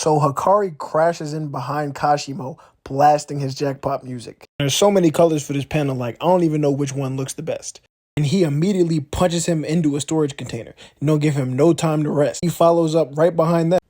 So Hakari crashes in behind Kashimo, blasting his jackpot music. There's so many colors for this panel, like I don't even know which one looks the best. And he immediately punches him into a storage container. Don't give him no time to rest. He follows up right behind that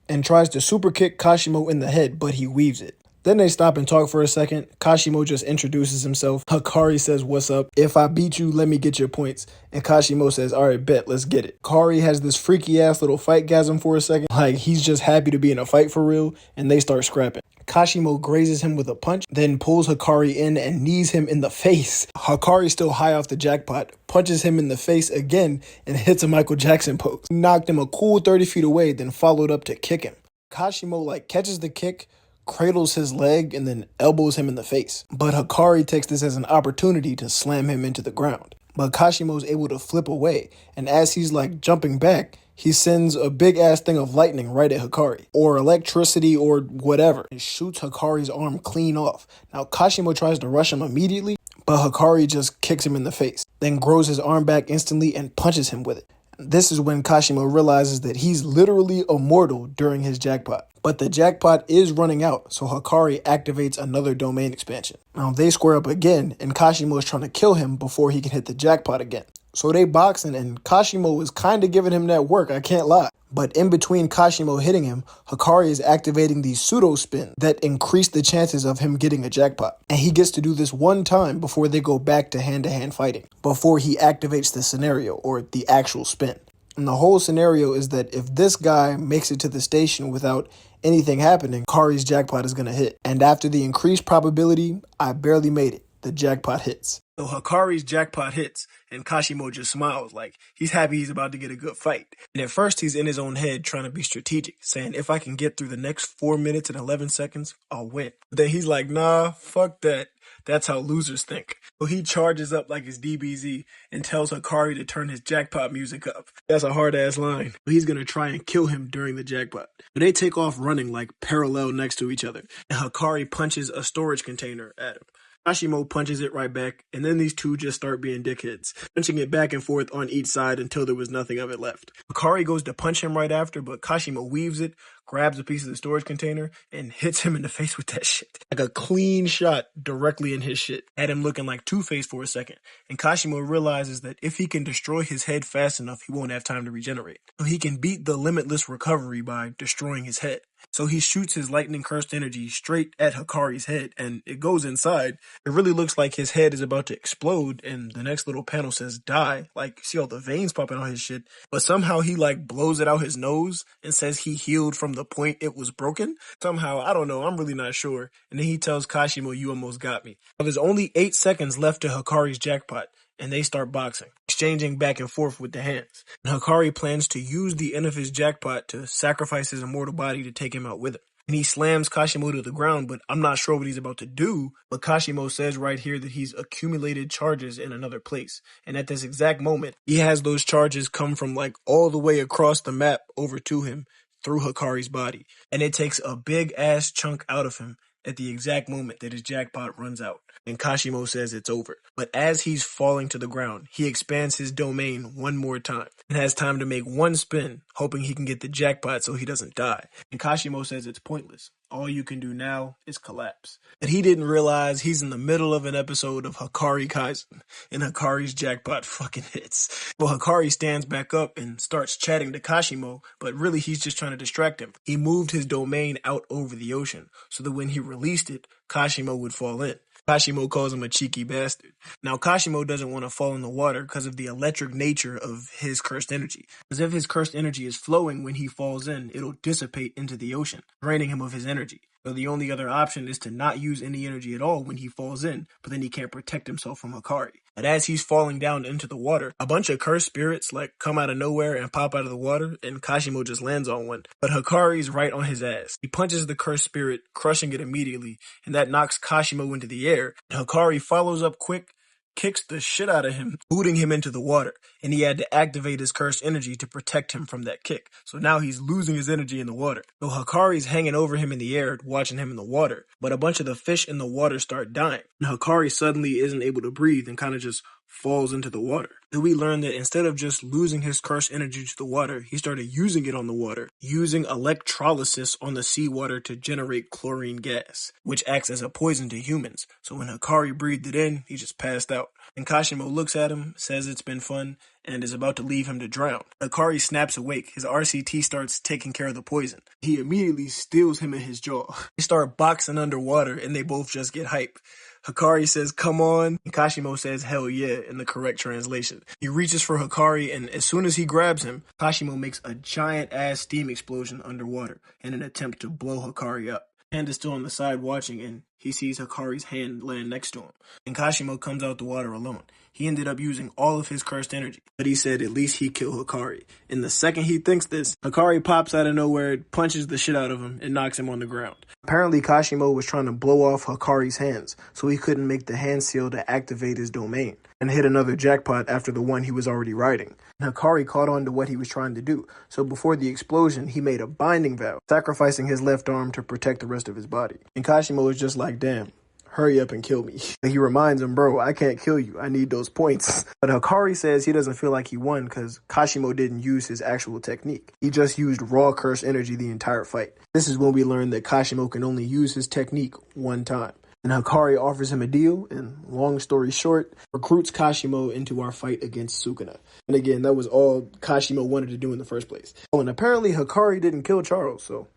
and tries to super kick Kashimo in the head, but he weaves it. Then they stop and talk for a second. Kashimo just introduces himself. Hakari says, "What's up? If I beat you, let me get your points." And Kashimo says, "Alright, bet, let's get it." Hakari has this freaky ass little fight-gasm for a second. Like, he's just happy to be in a fight for real, and they start scrapping. Kashimo grazes him with a punch, then pulls Hakari in and knees him in the face. Hakari, still high off the jackpot, punches him in the face again and hits a Michael Jackson pose. Knocked him a cool 30 feet away, then followed up to kick him. Kashimo catches the kick, cradles his leg, and then elbows him in the face. But Hakari takes this as an opportunity to slam him into the ground. But Kashimo's able to flip away, and as he's jumping back, he sends a big ass thing of lightning right at Hakari, or electricity, or whatever. It shoots Hakari's arm clean off. Now Kashimo tries to rush him immediately, but Hakari just kicks him in the face, then grows his arm back instantly and punches him with it. This is when Kashimo realizes that he's literally immortal during his jackpot. But the jackpot is running out, so Hakari activates another domain expansion. Now they square up again, and Kashimo is trying to kill him before he can hit the jackpot again. So they boxing, and Kashimo is kind of giving him that work, I can't lie. But in between Kashimo hitting him, Hakari is activating these pseudo spins that increase the chances of him getting a jackpot. And he gets to do this one time before they go back to hand-to-hand fighting, before he activates the scenario, or the actual spin. And the whole scenario is that if this guy makes it to the station without anything happening, Hakari's jackpot is going to hit. And after the increased probability, I barely made it. The jackpot hits. So Hakari's jackpot hits, and Kashimo just smiles like he's happy he's about to get a good fight. And at first he's in his own head trying to be strategic, saying if I can get through the next 4 minutes and 11 seconds, I'll win. But then he's like, nah, fuck that. That's how losers think. So he charges up like his DBZ and tells Hakari to turn his jackpot music up. That's a hard ass line. But he's gonna try and kill him during the jackpot. But they take off running parallel next to each other, and Hakari punches a storage container at him. Kashimo punches it right back, and then these two just start being dickheads, punching it back and forth on each side until there was nothing of it left. Hakari goes to punch him right after, but Kashimo weaves it, grabs a piece of the storage container, and hits him in the face with that shit. Like a clean shot directly in his shit. Had him looking like Two-Face for a second. And Kashimo realizes that if he can destroy his head fast enough, he won't have time to regenerate. So he can beat the limitless recovery by destroying his head. So he shoots his lightning cursed energy straight at Hakari's head, and it goes inside. It really looks like his head is about to explode, and the next little panel says die. See all the veins popping on his shit. But somehow he blows it out his nose and says he healed from the point it was broken. Somehow, I don't know, I'm really not sure. And then he tells Kashimo, you almost got me. There's only 8 seconds left to Hakari's jackpot, and they start boxing, exchanging back and forth with the hands. And Hakari plans to use the end of his jackpot to sacrifice his immortal body to take him out with him. And he slams Kashimo to the ground, but I'm not sure what he's about to do. But Kashimo says right here that he's accumulated charges in another place. And at this exact moment, he has those charges come from all the way across the map over to him through Hakari's body. And it takes a big ass chunk out of him at the exact moment that his jackpot runs out. And Kashimo says it's over. But as he's falling to the ground, he expands his domain one more time and has time to make one spin, hoping he can get the jackpot so he doesn't die. And Kashimo says it's pointless. All you can do now is collapse. But he didn't realize he's in the middle of an episode of Hakari Kaisen, and Hakari's jackpot fucking hits. Well, Hakari stands back up and starts chatting to Kashimo, but really he's just trying to distract him. He moved his domain out over the ocean so that when he released it, Kashimo would fall in. Kashimo calls him a cheeky bastard. Now, Kashimo doesn't want to fall in the water because of the electric nature of his cursed energy. Because if his cursed energy is flowing when he falls in, it'll dissipate into the ocean, draining him of his energy. So the only other option is to not use any energy at all when he falls in, but then he can't protect himself from Hakari. But as he's falling down into the water, a bunch of cursed spirits come out of nowhere and pop out of the water, and Kashimo just lands on one. But Hakari's right on his ass. He punches the cursed spirit, crushing it immediately, and that knocks Kashimo into the air. And Hakari follows up quick, kicks the shit out of him, booting him into the water, and he had to activate his cursed energy to protect him from that kick. So now he's losing his energy in the water. So Hakari's hanging over him in the air, watching him in the water, but a bunch of the fish in the water start dying. And Hakari suddenly isn't able to breathe and kind of just falls into the water. Then we learn that instead of just losing his cursed energy to the water, he started using it on the water, using electrolysis on the seawater to generate chlorine gas, which acts as a poison to humans. So when Hakari breathed it in, he just passed out. And Kashimo looks at him, says it's been fun, and is about to leave him to drown. Hakari snaps awake. His RCT starts taking care of the poison. He immediately steals him in his jaw. They start boxing underwater, and they both just get hype. Hakari says, "Come on," and Kashimo says, "Hell yeah," in the correct translation. He reaches for Hakari, and as soon as he grabs him, Kashimo makes a giant-ass steam explosion underwater in an attempt to blow Hakari up. Hand is still on the side watching, and he sees Hakari's hand land next to him. And Kashimo comes out the water alone. He ended up using all of his cursed energy, but he said at least he killed Hakari. And the second he thinks this, Hakari pops out of nowhere, punches the shit out of him, and knocks him on the ground. Apparently, Kashimo was trying to blow off Hakari's hands, so he couldn't make the hand seal to activate his domain, and hit another jackpot after the one he was already riding. And Hakari caught on to what he was trying to do, so before the explosion, he made a binding vow, sacrificing his left arm to protect the rest of his body. And Kashimo was just like, damn, hurry up and kill me. And he reminds him, bro, I can't kill you. I need those points. But Hakari says he doesn't feel like he won because Kashimo didn't use his actual technique. He just used raw curse energy the entire fight. This is when we learn that Kashimo can only use his technique one time. And Hakari offers him a deal, and long story short, recruits Kashimo into our fight against Sukuna. And again, that was all Kashimo wanted to do in the first place. Oh, and apparently Hakari didn't kill Charles, so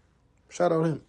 shout out him.